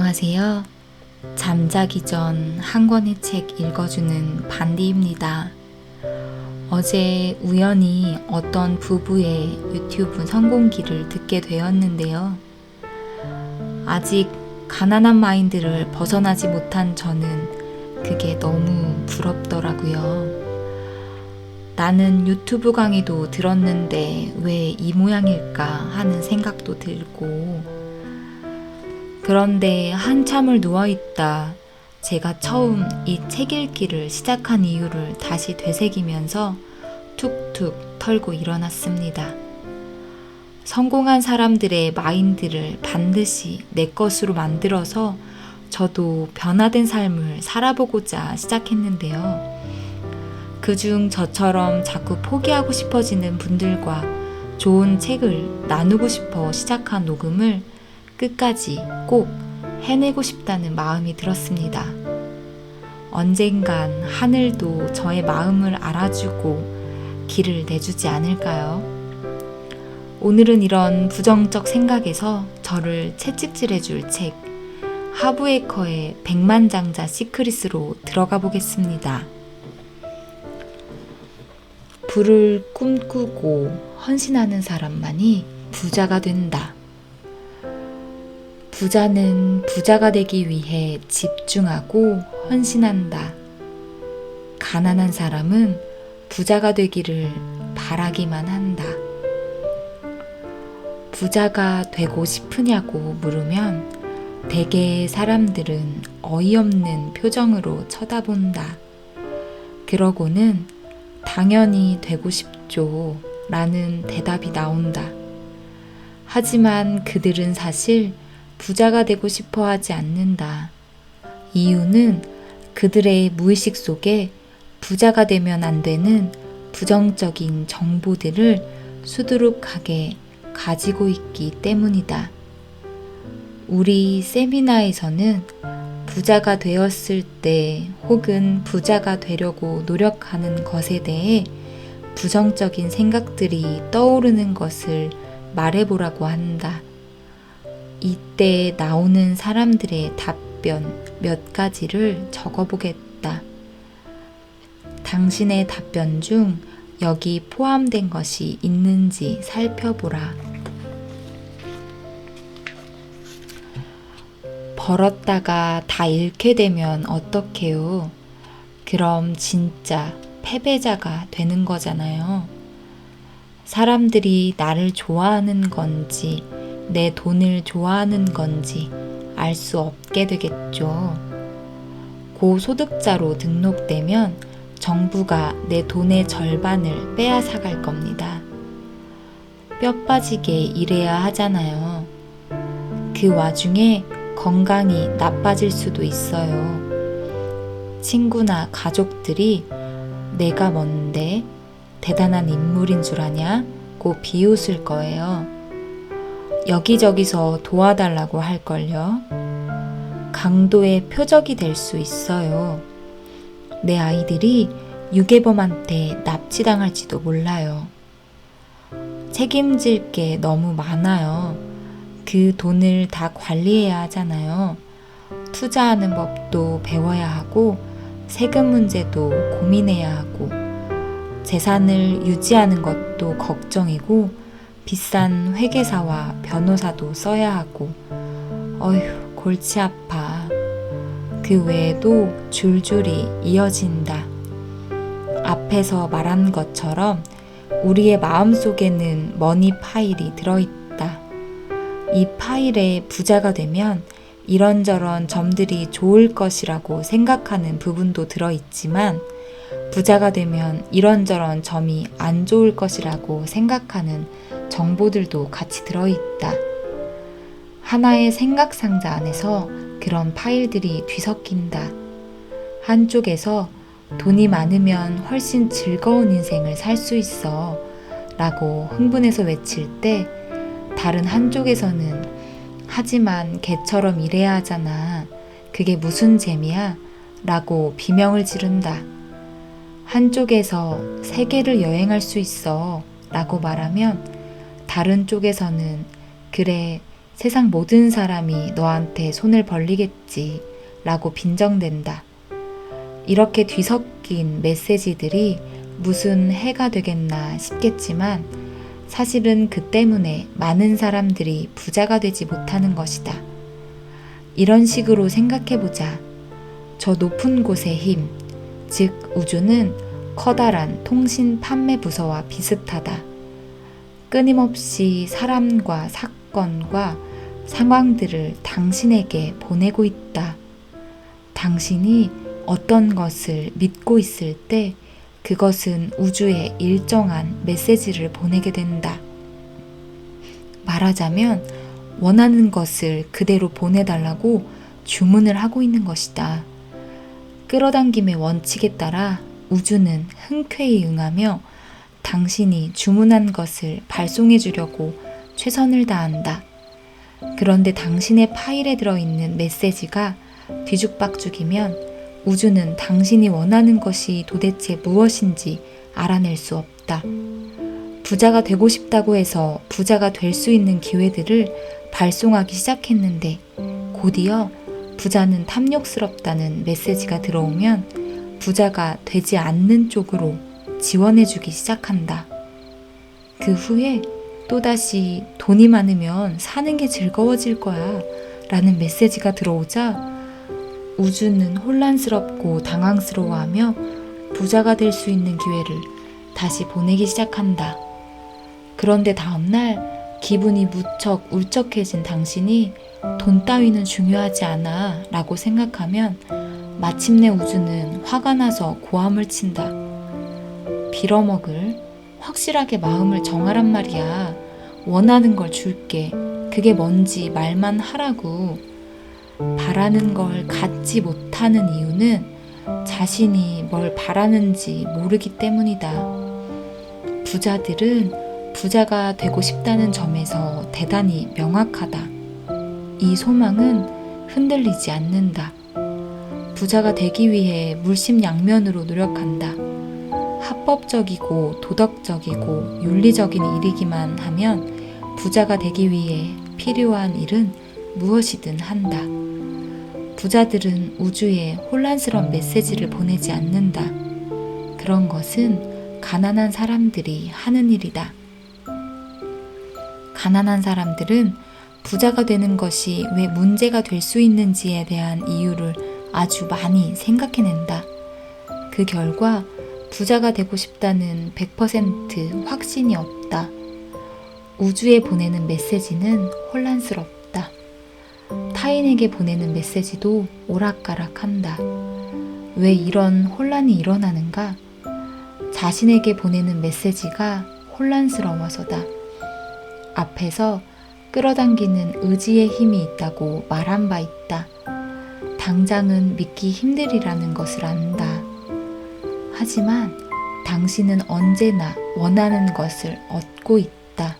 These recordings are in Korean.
안녕하세요. 잠자기 전 한 권의 책 읽어주는 반디입니다. 어제 우연히 어떤 부부의 유튜브 성공기를 듣게 되었는데요. 아직 가난한 마인드를 벗어나지 못한 저는 그게 너무 부럽더라고요. 나는 유튜브 강의도 들었는데 왜 이 모양일까 하는 생각도 들고, 그런데 한참을 누워있다 제가 처음 이 책 읽기를 시작한 이유를 다시 되새기면서 툭툭 털고 일어났습니다. 성공한 사람들의 마인드를 반드시 내 것으로 만들어서 저도 변화된 삶을 살아보고자 시작했는데요. 그중 저처럼 자꾸 포기하고 싶어지는 분들과 좋은 책을 나누고 싶어 시작한 녹음을 끝까지 꼭 해내고 싶다는 마음이 들었습니다. 언젠간 하늘도 저의 마음을 알아주고 길을 내주지 않을까요? 오늘은 이런 부정적 생각에서 저를 채찍질해줄 책 하브에커의 백만장자 시크릿으로 들어가 보겠습니다. 부를 꿈꾸고 헌신하는 사람만이 부자가 된다. 부자는 부자가 되기 위해 집중하고 헌신한다. 가난한 사람은 부자가 되기를 바라기만 한다. 부자가 되고 싶으냐고 물으면 대개 사람들은 어이없는 표정으로 쳐다본다. 그러고는 당연히 되고 싶죠 라는 대답이 나온다. 하지만 그들은 사실 부자가 되고 싶어 하지 않는다. 이유는 그들의 무의식 속에 부자가 되면 안 되는 부정적인 정보들을 수두룩하게 가지고 있기 때문이다. 우리 세미나에서는 부자가 되었을 때 혹은 부자가 되려고 노력하는 것에 대해 부정적인 생각들이 떠오르는 것을 말해보라고 한다. 이때 나오는 사람들의 답변 몇 가지를 적어보겠다. 당신의 답변 중 여기 포함된 것이 있는지 살펴보라. 벌었다가 다 잃게 되면 어떡해요? 그럼 진짜 패배자가 되는 거잖아요. 사람들이 나를 좋아하는 건지 내 돈을 좋아하는 건지 알 수 없게 되겠죠. 고소득자로 등록되면 정부가 내 돈의 절반을 빼앗아갈 겁니다. 뼈 빠지게 일해야 하잖아요. 그 와중에 건강이 나빠질 수도 있어요. 친구나 가족들이 내가 뭔데 대단한 인물인 줄 아냐고 비웃을 거예요. 여기저기서 도와달라고 할걸요. 강도의 표적이 될 수 있어요. 내 아이들이 유괴범한테 납치당할지도 몰라요. 책임질 게 너무 많아요. 그 돈을 다 관리해야 하잖아요. 투자하는 법도 배워야 하고 세금 문제도 고민해야 하고 재산을 유지하는 것도 걱정이고 비싼 회계사와 변호사도 써야 하고 어휴 골치 아파. 그 외에도 줄줄이 이어진다. 앞에서 말한 것처럼 우리의 마음속에는 머니 파일이 들어있다. 이 파일에 부자가 되면 이런저런 점들이 좋을 것이라고 생각하는 부분도 들어있지만 부자가 되면 이런저런 점이 안 좋을 것이라고 생각하는 정보들도 같이 들어있다. 하나의 생각 상자 안에서 그런 파일들이 뒤섞인다. 한쪽에서 돈이 많으면 훨씬 즐거운 인생을 살 수 있어 라고 흥분해서 외칠 때 다른 한쪽에서는 하지만 개처럼 일해야 하잖아. 그게 무슨 재미야? 라고 비명을 지른다. 한쪽에서 세계를 여행할 수 있어 라고 말하면 다른 쪽에서는 그래 세상 모든 사람이 너한테 손을 벌리겠지 라고 빈정댄다. 이렇게 뒤섞인 메시지들이 무슨 해가 되겠나 싶겠지만 사실은 그 때문에 많은 사람들이 부자가 되지 못하는 것이다. 이런 식으로 생각해보자. 저 높은 곳의 힘, 즉 우주는 커다란 통신 판매 부서와 비슷하다. 끊임없이 사람과 사건과 상황들을 당신에게 보내고 있다. 당신이 어떤 것을 믿고 있을 때 그것은 우주에 일정한 메시지를 보내게 된다. 말하자면 원하는 것을 그대로 보내달라고 주문을 하고 있는 것이다. 끌어당김의 원칙에 따라 우주는 흔쾌히 응하며 당신이 주문한 것을 발송해 주려고 최선을 다한다. 그런데 당신의 파일에 들어있는 메시지가 뒤죽박죽이면 우주는 당신이 원하는 것이 도대체 무엇인지 알아낼 수 없다. 부자가 되고 싶다고 해서 부자가 될 수 있는 기회들을 발송하기 시작했는데 곧이어 부자는 탐욕스럽다는 메시지가 들어오면 부자가 되지 않는 쪽으로 지원해주기 시작한다. 그 후에 또다시 돈이 많으면 사는 게 즐거워질 거야 라는 메시지가 들어오자 우주는 혼란스럽고 당황스러워하며 부자가 될 수 있는 기회를 다시 보내기 시작한다. 그런데 다음날 기분이 무척 울적해진 당신이 돈 따위는 중요하지 않아 라고 생각하면 마침내 우주는 화가 나서 고함을 친다. 빌어먹을 확실하게 마음을 정하란 말이야. 원하는 걸 줄게. 그게 뭔지 말만 하라고. 바라는 걸 갖지 못하는 이유는 자신이 뭘 바라는지 모르기 때문이다. 부자들은 부자가 되고 싶다는 점에서 대단히 명확하다. 이 소망은 흔들리지 않는다. 부자가 되기 위해 물심양면으로 노력한다. 합법적이고 도덕적이고 윤리적인 일이기만 하면 부자가 되기 위해 필요한 일은 무엇이든 한다. 부자들은 우주에 혼란스러운 메시지를 보내지 않는다. 그런 것은 가난한 사람들이 하는 일이다. 가난한 사람들은 부자가 되는 것이 왜 문제가 될 수 있는지에 대한 이유를 아주 많이 생각해낸다. 그 결과 부자가 되고 싶다는 100% 확신이 없다. 우주에 보내는 메시지는 혼란스럽다. 타인에게 보내는 메시지도 오락가락한다. 왜 이런 혼란이 일어나는가? 자신에게 보내는 메시지가 혼란스러워서다. 앞에서 끌어당기는 의지의 힘이 있다고 말한 바 있다. 당장은 믿기 힘들이라는 것을 안다. 하지만 당신은 언제나 원하는 것을 얻고 있다.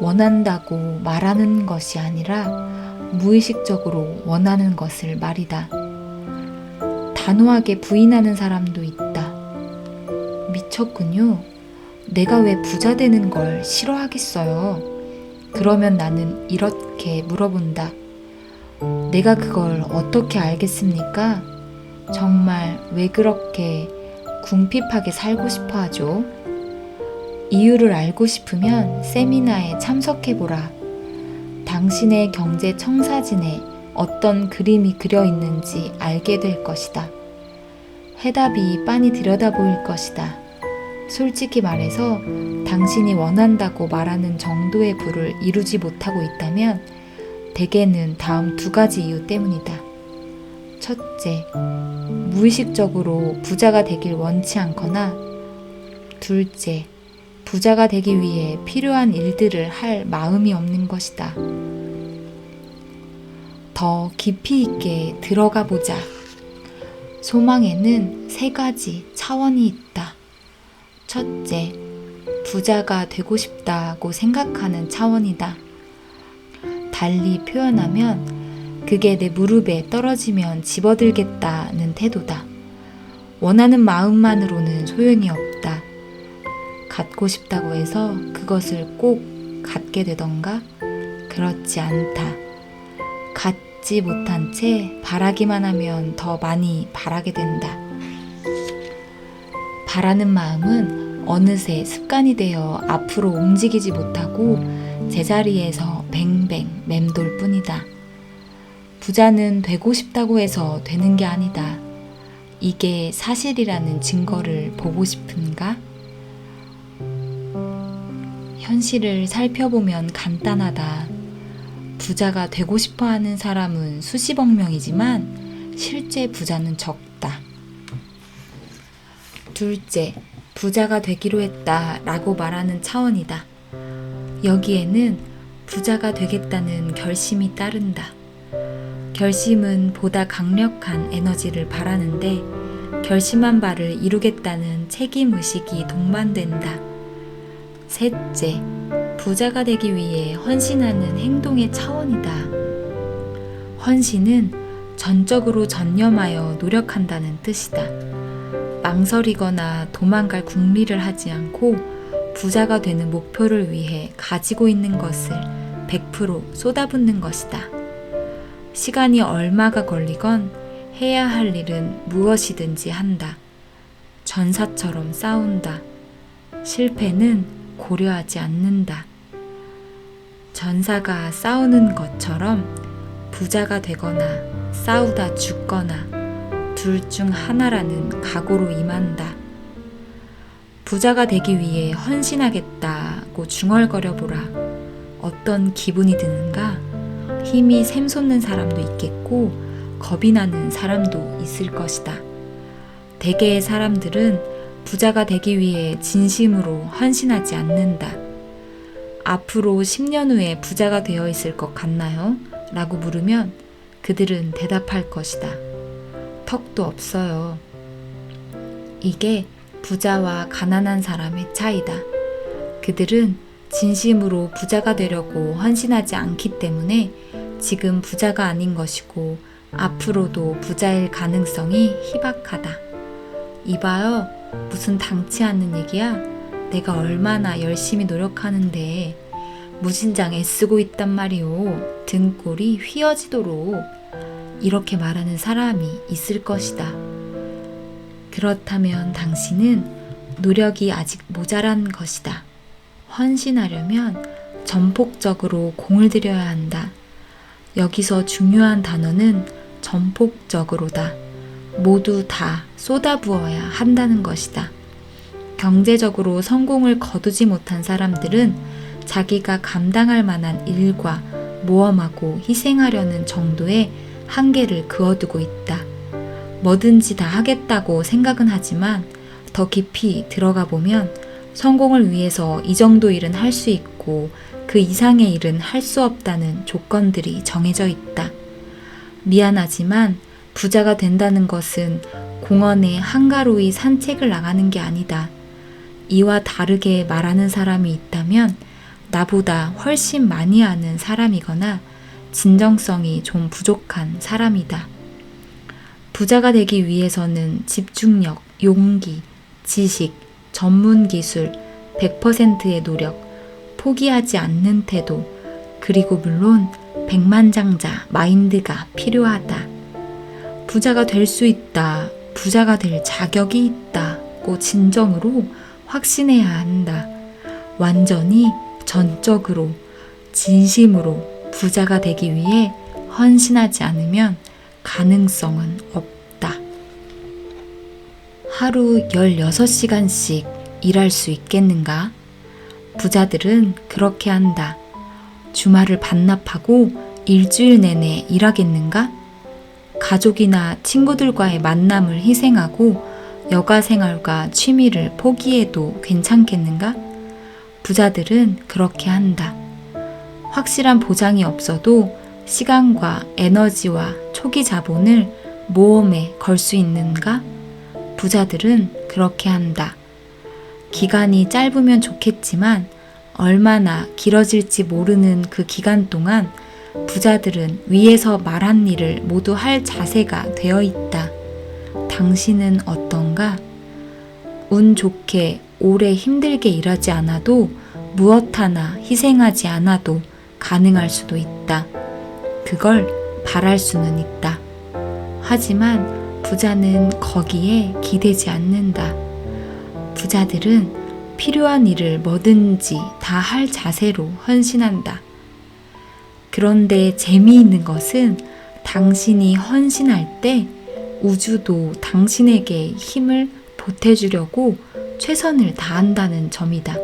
원한다고 말하는 것이 아니라 무의식적으로 원하는 것을 말이다. 단호하게 부인하는 사람도 있다. 미쳤군요. 내가 왜 부자 되는 걸 싫어하겠어요. 그러면 나는 이렇게 물어본다. 내가 그걸 어떻게 알겠습니까? 정말 왜 그렇게 궁핍하게 살고 싶어 하죠? 이유를 알고 싶으면 세미나에 참석해보라. 당신의 경제 청사진에 어떤 그림이 그려 있는지 알게 될 것이다. 해답이 빤히 들여다 보일 것이다. 솔직히 말해서 당신이 원한다고 말하는 정도의 부를 이루지 못하고 있다면 대개는 다음 두 가지 이유 때문이다. 첫째, 무의식적으로 부자가 되길 원치 않거나 둘째, 부자가 되기 위해 필요한 일들을 할 마음이 없는 것이다. 더 깊이 있게 들어가 보자. 소망에는 세 가지 차원이 있다. 첫째, 부자가 되고 싶다고 생각하는 차원이다. 달리 표현하면 그게 내 무릎에 떨어지면 집어들겠다는 태도다. 원하는 마음만으로는 소용이 없다. 갖고 싶다고 해서 그것을 꼭 갖게 되던가 그렇지 않다. 갖지 못한 채 바라기만 하면 더 많이 바라게 된다. 바라는 마음은 어느새 습관이 되어 앞으로 움직이지 못하고 제자리에서 뱅뱅 맴돌 뿐이다. 부자는 되고 싶다고 해서 되는 게 아니다. 이게 사실이라는 증거를 보고 싶은가? 현실을 살펴보면 간단하다. 부자가 되고 싶어 하는 사람은 수십억 명이지만 실제 부자는 적다. 둘째, 부자가 되기로 했다 라고 말하는 차원이다. 여기에는 부자가 되겠다는 결심이 따른다. 결심은 보다 강력한 에너지를 바라는데 결심한 바를 이루겠다는 책임의식이 동반된다. 셋째, 부자가 되기 위해 헌신하는 행동의 차원이다. 헌신은 전적으로 전념하여 노력한다는 뜻이다. 망설이거나 도망갈 궁리를 하지 않고 부자가 되는 목표를 위해 가지고 있는 것을 100% 쏟아붓는 것이다. 시간이 얼마가 걸리건 해야 할 일은 무엇이든지 한다. 전사처럼 싸운다. 실패는 고려하지 않는다. 전사가 싸우는 것처럼 부자가 되거나 싸우다 죽거나 둘 중 하나라는 각오로 임한다. 부자가 되기 위해 헌신하겠다고 중얼거려 보라. 어떤 기분이 드는가? 힘이 샘솟는 사람도 있겠고 겁이 나는 사람도 있을 것이다. 대개의 사람들은 부자가 되기 위해 진심으로 헌신하지 않는다. 앞으로 10년 후에 부자가 되어 있을 것 같나요? 라고 물으면 그들은 대답할 것이다. 턱도 없어요. 이게 부자와 가난한 사람의 차이다. 그들은 진심으로 부자가 되려고 헌신하지 않기 때문에 지금 부자가 아닌 것이고 앞으로도 부자일 가능성이 희박하다. 이봐요. 무슨 당치 않는 얘기야? 내가 얼마나 열심히 노력하는데 무진장 애쓰고 있단 말이오. 등골이 휘어지도록 이렇게 말하는 사람이 있을 것이다. 그렇다면 당신은 노력이 아직 모자란 것이다. 헌신하려면 전폭적으로 공을 들여야 한다. 여기서 중요한 단어는 전폭적으로다. 모두 다 쏟아부어야 한다는 것이다. 경제적으로 성공을 거두지 못한 사람들은 자기가 감당할 만한 일과 모험하고 희생하려는 정도의 한계를 그어두고 있다. 뭐든지 다 하겠다고 생각은 하지만 더 깊이 들어가 보면 성공을 위해서 이 정도 일은 할 수 있고 그 이상의 일은 할 수 없다는 조건들이 정해져 있다. 미안하지만 부자가 된다는 것은 공원에 한가로이 산책을 나가는 게 아니다. 이와 다르게 말하는 사람이 있다면 나보다 훨씬 많이 아는 사람이거나 진정성이 좀 부족한 사람이다. 부자가 되기 위해서는 집중력, 용기, 지식, 전문 기술, 100%의 노력, 포기하지 않는 태도, 그리고 물론 백만장자 마인드가 필요하다. 부자가 될 수 있다, 부자가 될 자격이 있다고 진정으로 확신해야 한다. 완전히 전적으로, 진심으로 부자가 되기 위해 헌신하지 않으면 가능성은 없다. 하루 16시간씩 일할 수 있겠는가? 부자들은 그렇게 한다. 주말을 반납하고 일주일 내내 일하겠는가? 가족이나 친구들과의 만남을 희생하고 여가 생활과 취미를 포기해도 괜찮겠는가? 부자들은 그렇게 한다. 확실한 보장이 없어도 시간과 에너지와 초기 자본을 모험에 걸 수 있는가? 부자들은 그렇게 한다. 기간이 짧으면 좋겠지만 얼마나 길어질지 모르는 그 기간 동안 부자들은 위에서 말한 일을 모두 할 자세가 되어 있다. 당신은 어떤가? 운 좋게 오래 힘들게 일하지 않아도 무엇 하나 희생하지 않아도 가능할 수도 있다. 그걸 바랄 수는 있다. 하지만 부자는 거기에 기대지 않는다. 부자들은 필요한 일을 뭐든지 다 할 자세로 헌신한다. 그런데 재미있는 것은 당신이 헌신할 때 우주도 당신에게 힘을 보태주려고 최선을 다한다는 점이다.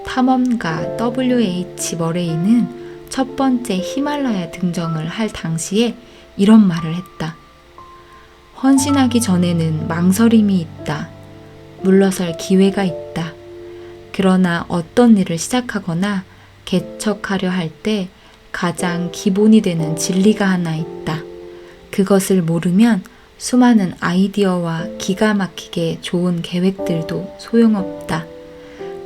탐험가 W.H. 머레이는 첫 번째 히말라야 등정을 할 당시에 이런 말을 했다. 헌신하기 전에는 망설임이 있다. 물러설 기회가 있다. 그러나 어떤 일을 시작하거나 개척하려 할 때 가장 기본이 되는 진리가 하나 있다. 그것을 모르면 수많은 아이디어와 기가 막히게 좋은 계획들도 소용없다.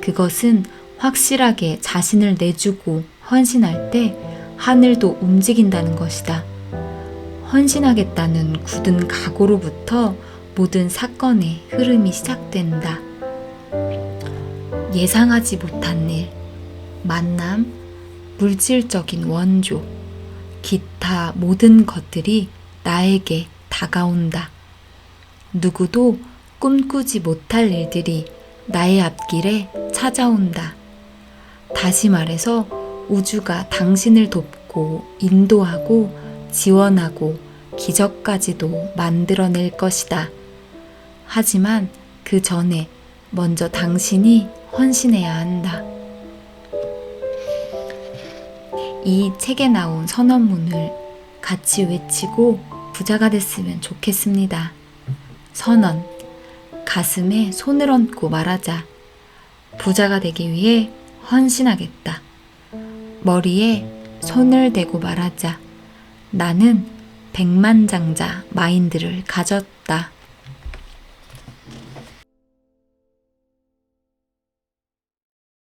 그것은 확실하게 자신을 내주고 헌신할 때 하늘도 움직인다는 것이다. 헌신하겠다는 굳은 각오로부터 모든 사건의 흐름이 시작된다. 예상하지 못한 일, 만남, 물질적인 원조, 기타 모든 것들이 나에게 다가온다. 누구도 꿈꾸지 못할 일들이 나의 앞길에 찾아온다. 다시 말해서 우주가 당신을 돕고 인도하고 지원하고 기적까지도 만들어낼 것이다. 하지만 그 전에 먼저 당신이 헌신해야 한다. 이 책에 나온 선언문을 같이 외치고 부자가 됐으면 좋겠습니다. 선언. 가슴에 손을 얹고 말하자. 부자가 되기 위해 헌신하겠다. 머리에 손을 대고 말하자. 나는 백만장자 마인드를 가졌다.